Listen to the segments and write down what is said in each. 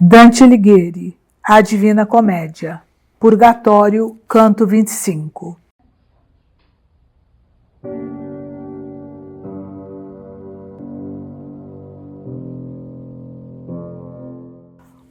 Dante Alighieri, A Divina Comédia, Purgatório, Canto 25.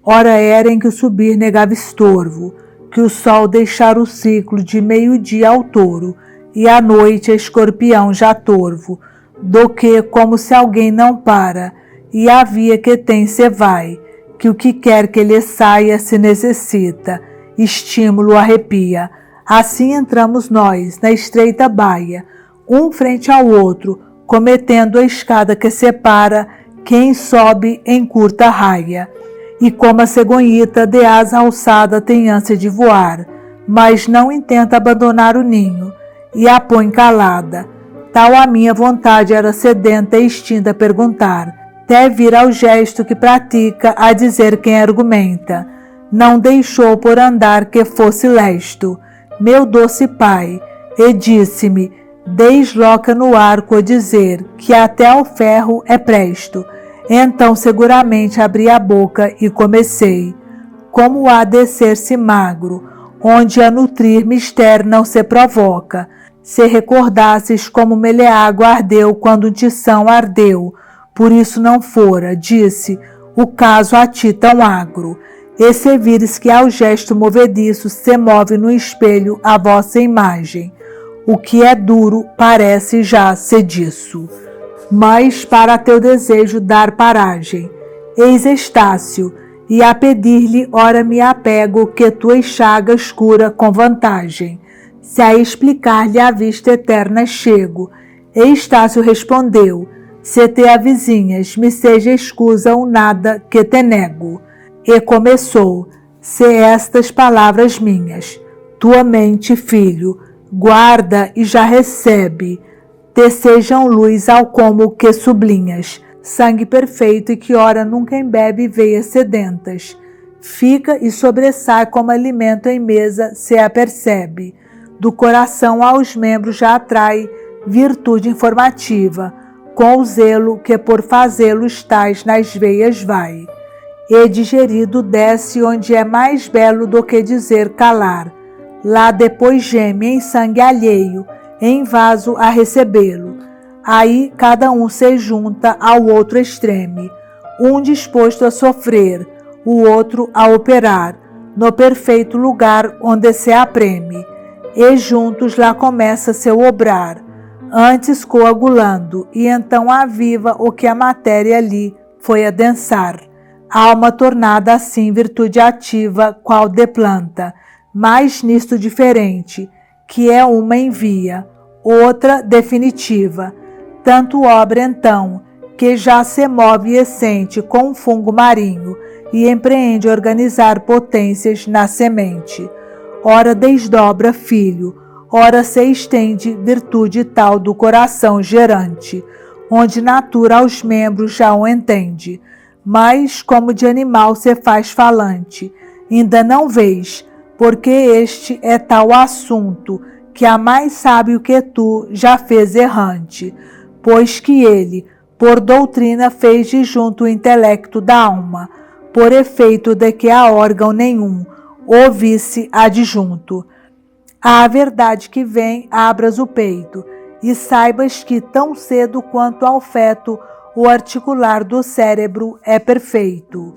Ora era em que o subir negava estorvo, que o sol deixara o ciclo de meio-dia ao touro, e à noite a escorpião já torvo, do que, como se alguém não para, e a via que tem se vai, que o que quer que lhe saia se necessita, estímulo arrepia. Assim entramos nós na estreita baia, um frente ao outro, cometendo a escada que separa quem sobe em curta raia. E como a cegonhita de asa alçada tem ânsia de voar, mas não intenta abandonar o ninho, e a põe calada, tal a minha vontade era sedenta e extinta a perguntar, até vir ao gesto que pratica a dizer quem argumenta. Não deixou por andar que fosse lesto, meu doce pai, e disse-me, desloca no arco a dizer que até ao ferro é presto. Então seguramente abri a boca e comecei, como há de ser-se magro, onde a nutrir mister não se provoca. Se recordasses como Meleagro ardeu quando um tição ardeu, por isso não fora, disse, o caso a ti tão agro. E se vires que ao gesto movediço se move no espelho a vossa imagem, o que é duro parece já sediço. Mas para teu desejo dar paragem, eis Estácio, e a pedir-lhe ora me apego que tuas chagas cura com vantagem. Se a explicar-lhe a vista eterna chego, e Estácio respondeu, se te avizinhas, me seja escusa ou nada que te nego. E começou, se estas palavras minhas, tua mente, filho, guarda e já recebe, te sejam luz ao como que sublinhas, sangue perfeito e que ora nunca embebe veias sedentas. Fica e sobressai como alimento em mesa se apercebe, do coração aos membros já atrai virtude informativa, com o zelo que por fazê-lo estás nas veias vai. E digerido desce onde é mais belo do que dizer calar, lá depois geme em sangue alheio, em vaso a recebê-lo. Aí cada um se junta ao outro extreme, um disposto a sofrer, o outro a operar, no perfeito lugar onde se apreme, e juntos lá começa seu obrar, antes coagulando, e então aviva o que a matéria ali foi adensar. Alma tornada assim virtude ativa, qual de planta, mas nisto diferente, que é uma envia, outra definitiva. Tanto obra então, que já se move e sente com um fungo marinho, e empreende organizar potências na semente. Ora desdobra filho, ora se estende virtude tal do coração gerante, onde natura aos membros já o entende, mas como de animal se faz falante, ainda não vês, porque este é tal assunto, que a mais sábio que tu já fez errante, pois que ele, por doutrina fez de junto o intelecto da alma, por efeito de que a órgão nenhum ouvisse adjunto. À verdade que vem, abras o peito, e saibas que tão cedo quanto ao feto, o articular do cérebro é perfeito.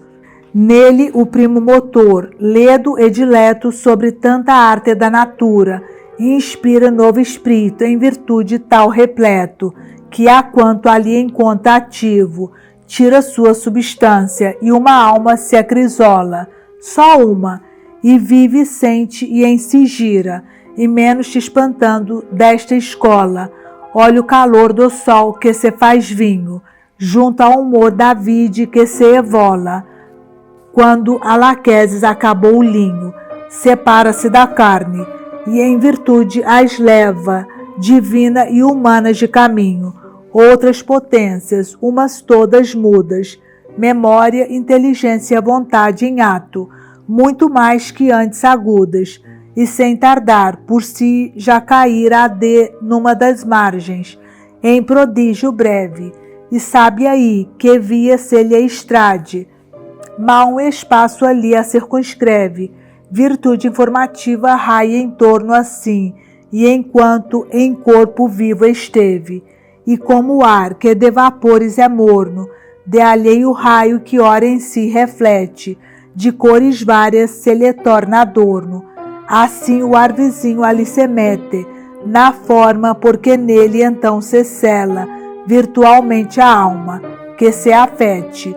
Nele o primo motor, ledo e dileto sobre tanta arte da natura, inspira novo espírito em virtude tal repleto, que a quanto ali encontra ativo, tira sua substância e uma alma se acrisola, só uma, e vive, sente e em si gira, e menos te espantando desta escola, olha o calor do sol que se faz vinho, junto ao humor da vide que se evola, quando a laqueses acabou o linho, separa-se da carne, e em virtude as leva, divina e humanas de caminho, outras potências, umas todas mudas, memória, inteligência e vontade em ato, muito mais que antes agudas, e sem tardar, por si já caíra a de numa das margens, em prodígio breve, e sabe aí que via-se-lhe a estrade, mal um espaço ali a circunscreve, virtude informativa raia em torno assim, e enquanto em corpo vivo esteve, e como o ar que de vapores é morno, de alheio raio que ora em si reflete, de cores várias se lhe torna adorno, assim o ar vizinho ali se mete, na forma porque nele então se sela, virtualmente a alma, que se afete,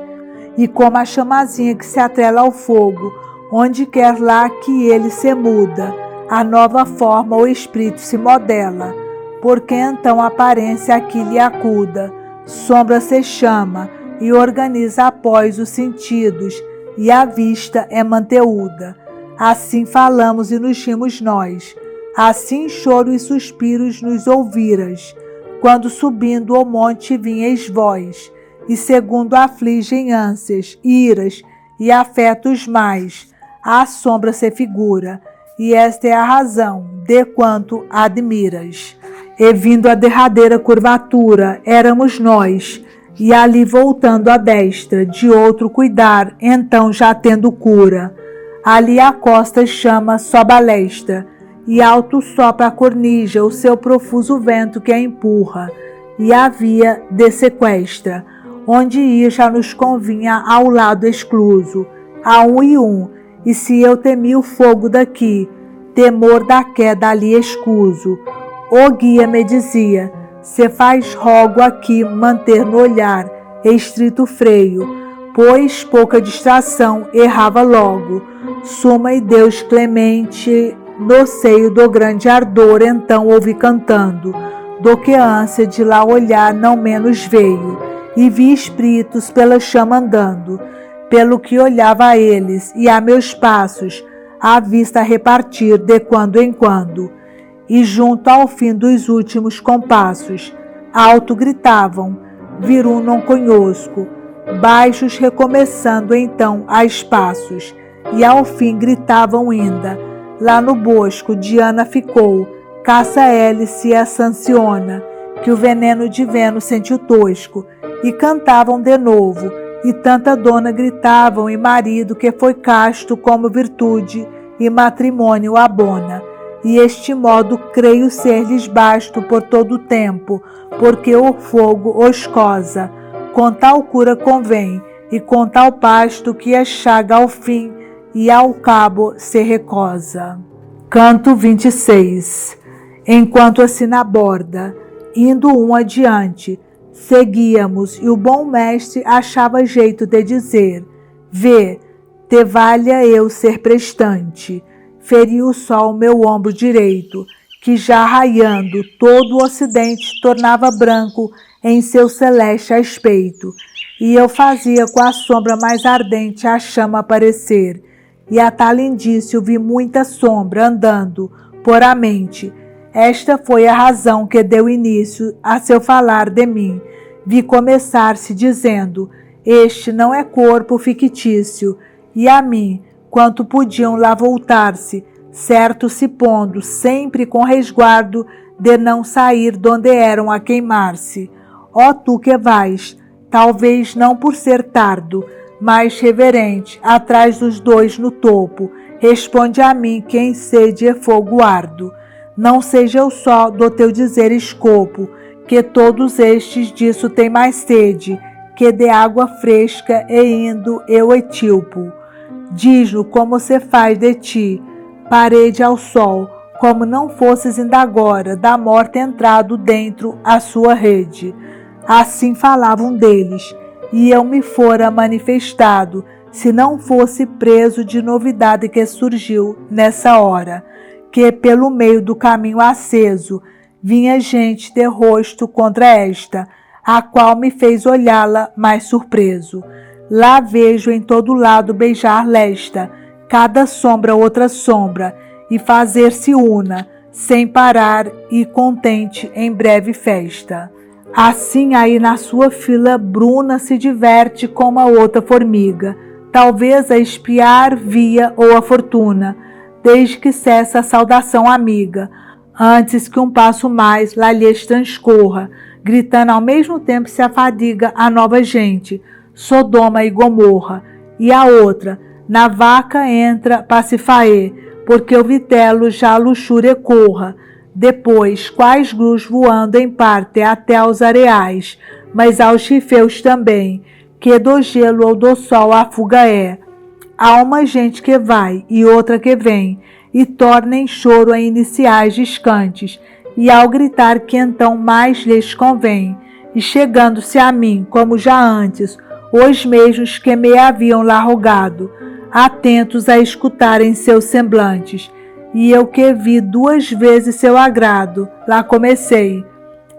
e como a chamazinha que se atrela ao fogo, onde quer lá que ele se muda, a nova forma o espírito se modela, porque então a aparência aqui lhe acuda, sombra se chama e organiza após os sentidos, e a vista é manteúda. Assim falamos e nos rimos nós, assim choro e suspiros nos ouviras, quando subindo o monte vinhais vós, e segundo afligem ânsias, iras e afetos mais, a sombra se figura, e esta é a razão de quanto admiras. E vindo a derradeira curvatura, éramos nós, e ali voltando à destra, de outro cuidar, então já tendo cura. Ali a costa chama só balestra, e alto sopra a cornija o seu profuso vento que a empurra, e a via dessequestra, onde ir já nos convinha ao lado excluso, a um, e se eu temi o fogo daqui, temor da queda ali escuso. O guia me dizia, se faz rogo aqui manter no olhar estrito freio, pois pouca distração errava logo, suma e Deus clemente no seio do grande ardor então ouvi cantando, do que a ânsia de lá olhar não menos veio, e vi espíritos pela chama andando, pelo que olhava a eles e a meus passos, a vista repartir de quando em quando, e junto ao fim dos últimos compassos, alto gritavam, virum non conhosco, baixos recomeçando então a espaços, e ao fim gritavam ainda, lá no bosco Diana ficou, caça hélice a sanciona, que o veneno de Vênus sentiu tosco, e cantavam de novo, e tanta dona gritavam e marido que foi casto como virtude e matrimônio abona, e este modo creio ser-lhes basto por todo o tempo, porque o fogo os cosa, com tal cura convém, e com tal pasto que a chaga ao fim e ao cabo se recosa. Canto 26. Enquanto assim na borda, indo um adiante, seguíamos e o bom mestre achava jeito de dizer, vê, te valha eu ser prestante. Feriu o sol meu ombro direito, que já raiando todo o ocidente tornava branco em seu celeste aspecto, e eu fazia com a sombra mais ardente a chama aparecer, e a tal indício vi muita sombra andando por a mente. Esta foi a razão que deu início a seu falar de mim. Vi começar-se dizendo, este não é corpo fictício, e a mim, quanto podiam lá voltar-se, certo se pondo, sempre com resguardo de não sair donde eram a queimar-se. Ó tu que vais, talvez não por ser tardo, mas reverente, atrás dos dois no topo, responde a mim que em sede é fogo ardo. Não seja eu só do teu dizer escopo, que todos estes disso têm mais sede, que de água fresca e indo eu etilpo. Diz-no como se faz de ti, parede ao sol, como não fosses ainda agora da morte entrado dentro a sua rede. Assim falavam deles, e eu me fora manifestado, se não fosse preso de novidade que surgiu nessa hora, que pelo meio do caminho aceso vinha gente de rosto contra esta, a qual me fez olhá-la mais surpreso. Lá vejo em todo lado beijar lesta, cada sombra outra sombra, e fazer-se una, sem parar e contente em breve festa. Assim aí na sua fila Bruna se diverte como a outra formiga, talvez a espiar via ou a fortuna, desde que cessa a saudação amiga, antes que um passo mais lá lhes transcorra, gritando ao mesmo tempo se afadiga a nova gente, Sodoma e Gomorra, E a outra, na vaca entra Pacifaê, porque o vitelo já a luxúria corra. Depois, quais grus voando em parte até aos areais, mas aos chifeus também, que do gelo ou do sol a fuga é. Há uma gente que vai e outra que vem, e torna em choro a iniciais descantes, e ao gritar que então mais lhes convém, e chegando-se a mim, como já antes, os mesmos que me haviam lá rogado, atentos a escutarem seus semblantes, e eu que vi 2 vezes seu agrado, lá comecei.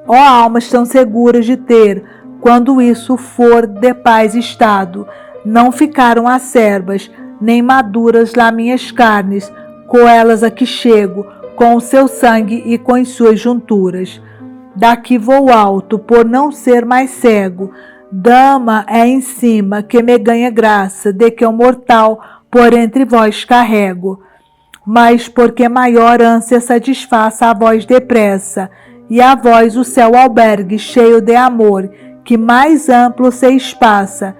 Ó almas tão seguras de ter, quando isso for de paz estado, não ficaram acerbas, nem maduras lá minhas carnes, com elas aqui chego, com o seu sangue e com as suas junturas. Daqui vou alto, por não ser mais cego, dama é em cima, que me ganha graça, de que o mortal por entre vós carrego. Mas porque maior ânsia satisfaça a vós depressa, e a vós o céu albergue cheio de amor, que mais amplo se espaça.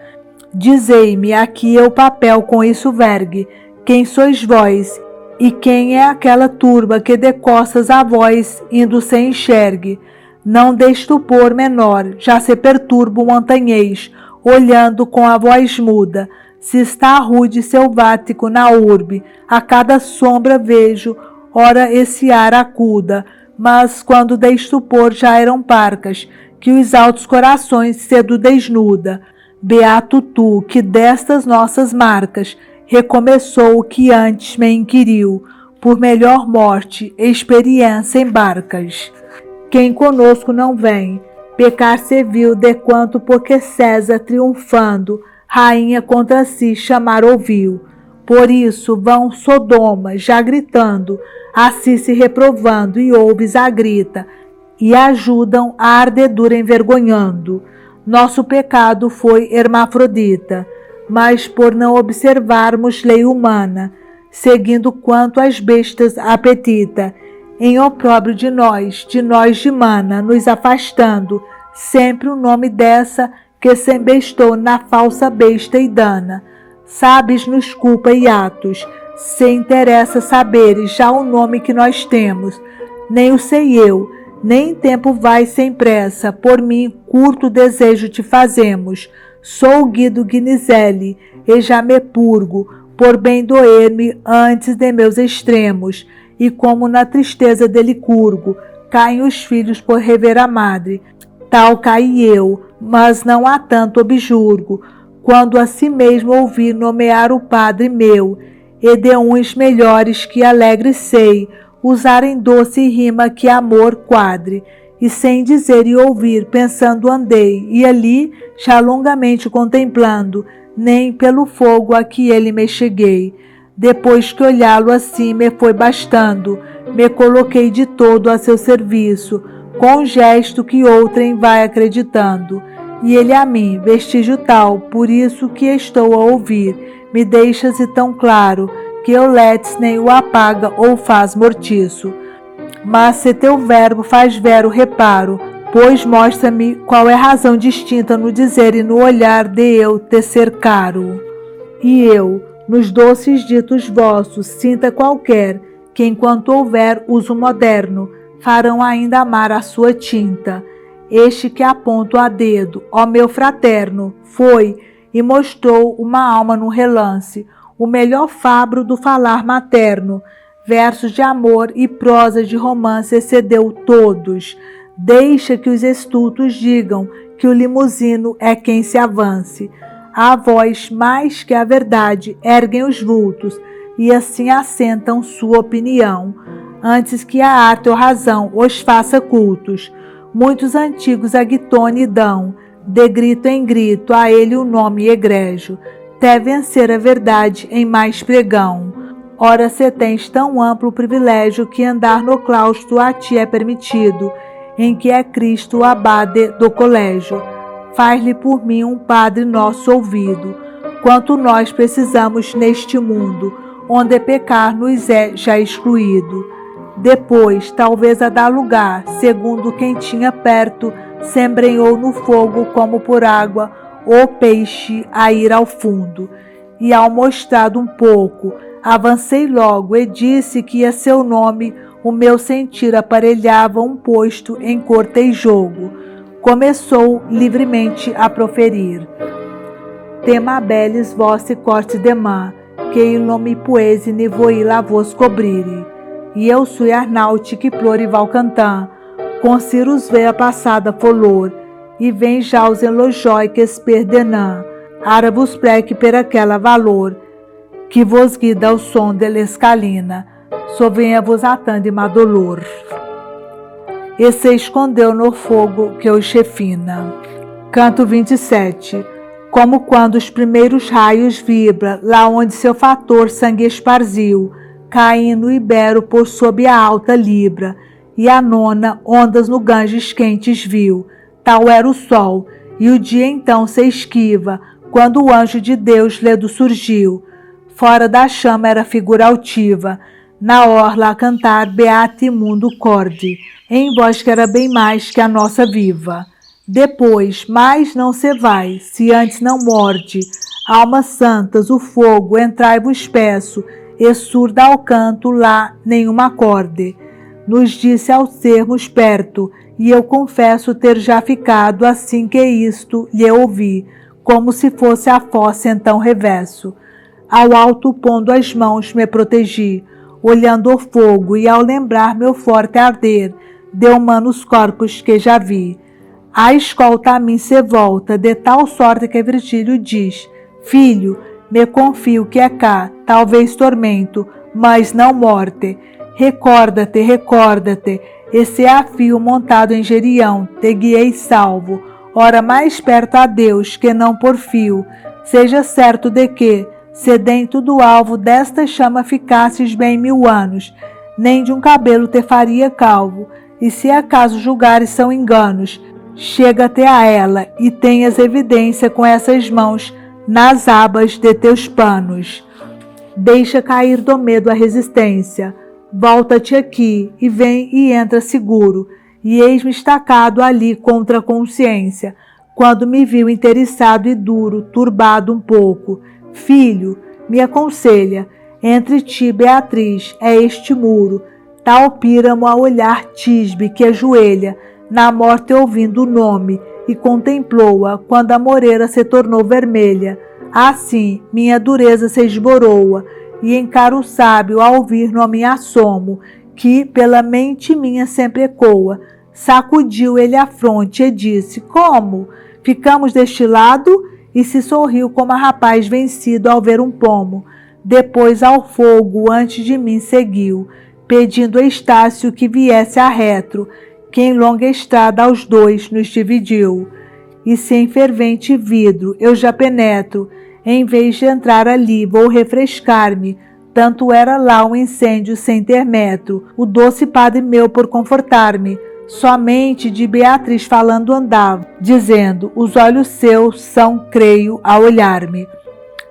Dizei-me aqui eu papel com isso vergue, quem sois vós, e quem é aquela turba que de costas a vós indo se enxergue. Não de estupor menor, já se perturba o montanhês, olhando com a voz muda. Se está rude selvático na urbe, a cada sombra vejo, ora esse ar acuda, mas quando de estupor já eram parcas, que os altos corações cedo desnuda. Beato tu, que destas nossas marcas recomeçou o que antes me inquiriu, por melhor morte, experiência em barcas. Quem conosco não vem, pecar se viu de quanto porque César triunfando, rainha contra si chamar ouviu. Por isso vão Sodoma já gritando, assim se reprovando, e ouves a grita, e ajudam a ardedura envergonhando. Nosso pecado foi hermafrodita, mas por não observarmos lei humana, seguindo quanto as bestas apetita, em opróbrio de nós de mana, nos afastando, sempre o nome dessa que se embestou na falsa besta e dana. Sabes nos culpa e atos, se interessa saberes já o nome que nós temos, nem o sei eu, nem tempo vai sem pressa, por mim curto desejo te fazemos. Sou Guido Guinizelli, e já me purgo, por bem doer-me antes de meus extremos, e como na tristeza de Licurgo, caem os filhos por rever a madre, tal caí eu, mas não há tanto objurgo, quando a si mesmo ouvi nomear o Padre meu, e de uns melhores que alegre sei, usarem doce rima que amor quadre, e sem dizer e ouvir, pensando andei, e ali, já longamente contemplando, nem pelo fogo a que ele me cheguei. Depois que olhá-lo assim me foi bastando, me coloquei de todo a seu serviço, com um gesto que outrem vai acreditando. E ele a mim, vestígio tal, por isso que estou a ouvir, me deixas-se tão claro, que eu letes nem o apaga ou faz mortiço. Mas se teu verbo faz vero reparo, pois mostra-me qual é a razão distinta no dizer e no olhar de eu te ser caro. E eu, nos doces ditos vossos, sinta qualquer, que enquanto houver uso moderno, farão ainda amar a sua tinta. Este que aponto a dedo, ó meu fraterno, foi e mostrou uma alma no relance, o melhor fabro do falar materno, versos de amor e prosa de romance excedeu todos. Deixa que os estultos digam que o limusino é quem se avance. A voz, mais que a verdade, erguem os vultos e assim assentam sua opinião, antes que a arte ou razão os faça cultos. Muitos antigos a Guitone dão, de grito em grito, a ele o nome egrégio, até vencer a verdade em mais pregão. Ora, se tens tão amplo privilégio que andar no claustro a ti é permitido, em que é Cristo o abade do colégio. Faz-lhe por mim um Padre nosso ouvido, quanto nós precisamos neste mundo, onde pecar nos é já excluído. Depois, talvez a dar lugar, segundo quem tinha perto, se embrenhou no fogo como por água, o peixe a ir ao fundo. e ao mostrado um pouco, avancei logo e disse que a seu nome o meu sentir aparelhava um posto em corte e jogo. Começou livremente a proferir. Tema belis vosse corte demã, que il nomi puesi ne voi la vos cobrire. E eu sui Arnauti que plorival cantam, com cirus veia passada folor, e vem já os elojoi que esperdenã, ara vos preque per aquela valor, que vos guida ao som de l'escalina, sovenha vos atande madolor. E se escondeu no fogo que o chefina. Canto 27. Como quando os primeiros raios vibra, lá onde seu fator sangue esparziu, caindo o Ibero por sob a alta libra, e a nona ondas no Ganges quentes viu. Tal era o sol, e o dia então se esquiva, quando o anjo de Deus ledo surgiu. Fora da chama era figura altiva, na orla a cantar beata imundo corde, em voz que era bem mais que a nossa viva. Depois, mais não se vai, se antes não morde, almas santas, o fogo, entrai-vos peço, e surda ao canto lá nenhuma acorde. Nos disse ao sermos perto, e eu confesso ter já ficado assim que isto lhe ouvi, como se fosse a fossa então reverso. Ao alto pondo as mãos me protegi, olhando o fogo, e ao lembrar meu forte arder, de humanos corpos que já vi. A escolta a mim se volta, de tal sorte que Virgílio diz: Filho, me confio que é cá, talvez tormento, mas não morte. Recorda-te, recorda-te, esse é a fio montado em Gerião, te guiei salvo, ora mais perto a Deus que não por fio. Seja certo de que, se dentro do alvo desta chama ficasses bem 1000 anos, nem de um cabelo te faria calvo, e se acaso julgares são enganos, chega-te a ela e tenhas evidência com essas mãos nas abas de teus panos. Deixa cair do medo a resistência, volta-te aqui e vem e entra seguro, e eis-me estacado ali contra a consciência, quando me viu interessado e duro, turbado um pouco. Filho, me aconselha, entre ti, Beatriz, é este muro, tal píramo a olhar tisbe que ajoelha, na morte ouvindo o nome, e contemplou-a quando a moreira se tornou vermelha. Assim, minha dureza se esboroa, e encaro o sábio ao ouvir nome assomo, que pela mente minha sempre ecoa. Sacudiu ele a fronte e disse: Como? Ficamos deste lado? E se sorriu como a rapaz vencido ao ver um pomo. Depois ao fogo antes de mim seguiu, pedindo a Estácio que viesse a retro, que em longa estrada aos dois nos dividiu. E se em fervente vidro eu já penetro, em vez de entrar ali vou refrescar-me, tanto era lá um incêndio sem ter metro, o doce padre meu por confortar-me, somente de Beatriz falando andava, dizendo, os olhos seus são, creio, a olhar-me.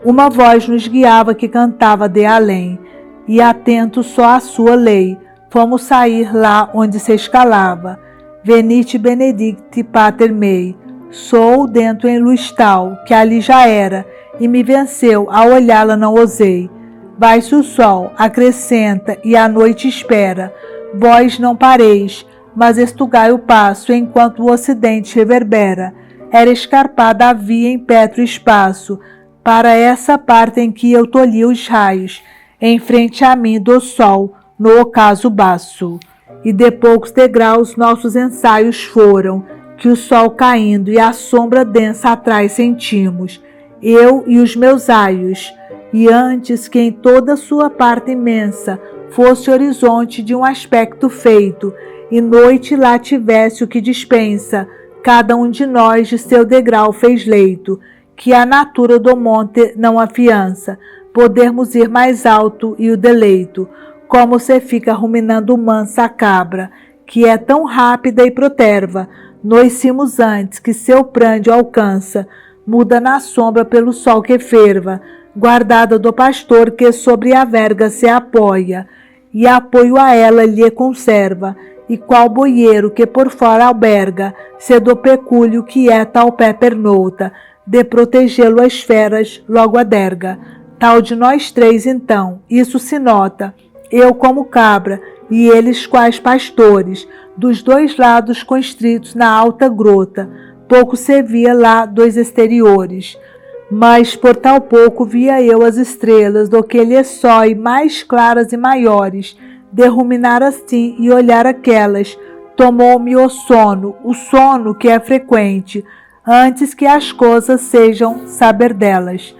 Uma voz nos guiava que cantava de além, e atento só à sua lei, fomos sair lá onde se escalava. Venite benedicti pater mei, sou dentro em luz tal, que ali já era, e me venceu, a olhá-la não ousei. Vai-se o sol, acrescenta, e a noite espera, vós não pareis, mas estugai o passo, enquanto o ocidente reverbera. Era escarpada a via em petro espaço, para essa parte em que eu tolhi os raios, em frente a mim do sol, no ocaso baço. E de poucos degraus nossos ensaios foram, que o sol caindo e a sombra densa atrás sentimos, eu e os meus aios, e antes que em toda sua parte imensa fosse horizonte de um aspecto feito, e noite lá tivesse o que dispensa, cada um de nós de seu degrau fez leito, que a natura do monte não afiança, podermos ir mais alto e o deleito, como se fica ruminando mansa a cabra, que é tão rápida e proterva, nos cimos antes que seu prândio alcança, muda na sombra pelo sol que ferva, guardada do pastor que sobre a verga se apoia, e apoio a ela lhe conserva, e qual boieiro que por fora alberga, se do pecúlio que é tal pé pernouta, de protegê-lo as feras logo aderga. tal de nós três então, isso se nota, eu como cabra e eles quais pastores, dos dois lados constritos na alta grota, pouco se via lá dos exteriores, mas por tal pouco via eu as estrelas do que lhe sói mais claras e maiores, de ruminar assim e olhar aquelas, tomou-me o sono que é frequente, antes que as coisas sejam saber delas.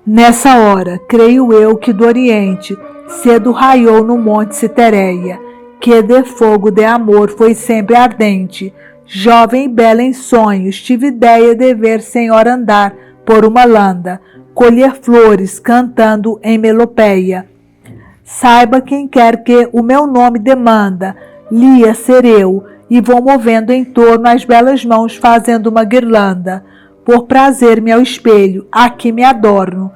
Nessa hora, creio eu que do Oriente, cedo raiou no monte Citereia, que de fogo de amor foi sempre ardente. Jovem e bela em sonhos, tive ideia de ver senhora andar por uma landa, colher flores, cantando em melopeia. Saiba quem quer que o meu nome demanda, Lia ser eu, e vou movendo em torno as belas mãos fazendo uma guirlanda. Por prazer-me ao espelho, aqui me adorno.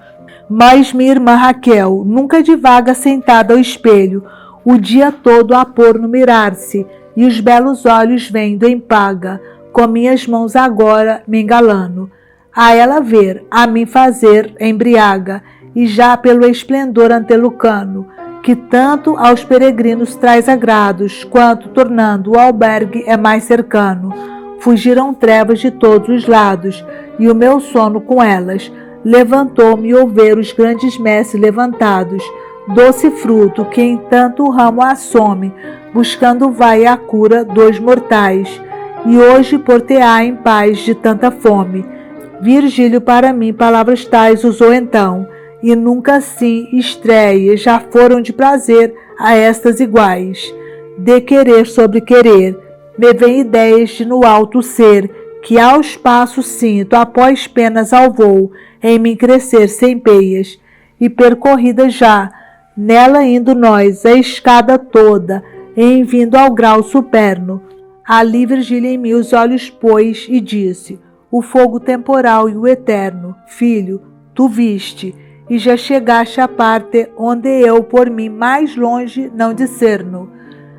Mas minha irmã Raquel nunca divaga sentada ao espelho, o dia todo a pôr no mirar-se, e os belos olhos vendo em paga, com minhas mãos agora me engalano. A ela ver, a mim fazer, embriaga, e já pelo esplendor antelucano, que tanto aos peregrinos traz agrados, quanto tornando o albergue é mais cercano. Fugiram trevas de todos os lados, e o meu sono com elas. Levantou-me ao ver os grandes mestres levantados, doce fruto que em tanto ramo assome, buscando vai a cura dos mortais, e hoje por-te-á em paz de tanta fome. Virgílio para mim palavras tais usou então, e nunca assim estreias já foram de prazer a estas iguais. De querer sobre querer, me vem ideias de no alto ser, que aos passos sinto após penas ao voo, em mim crescer sem peias, e percorrida já, nela indo nós, a escada toda, em vindo ao grau superno. Ali Virgília em mim os olhos pôs e disse, o fogo temporal e o eterno, filho, tu viste, e já chegaste à parte onde eu por mim mais longe não discerno.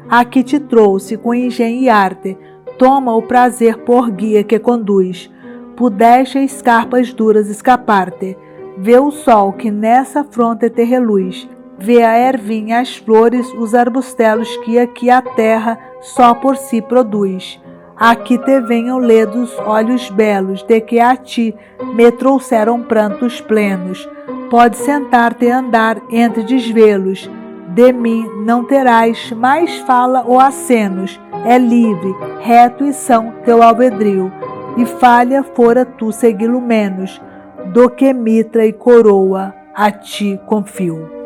Aqui te trouxe com engenho e arte, toma o prazer por guia que conduz, pudeste a escarpas duras escapar-te, vê o sol que nessa fronte te reluz, vê a ervinha, as flores, os arbustelos que aqui a terra só por si produz. Aqui te venham ledos olhos belos, de que a ti me trouxeram prantos plenos. Pode sentar-te e andar entre desvelos, de mim não terás mais fala ou acenos, é livre, reto e são teu albedrio, e falha fora tu segui-lo menos, do que mitra e coroa a ti confio.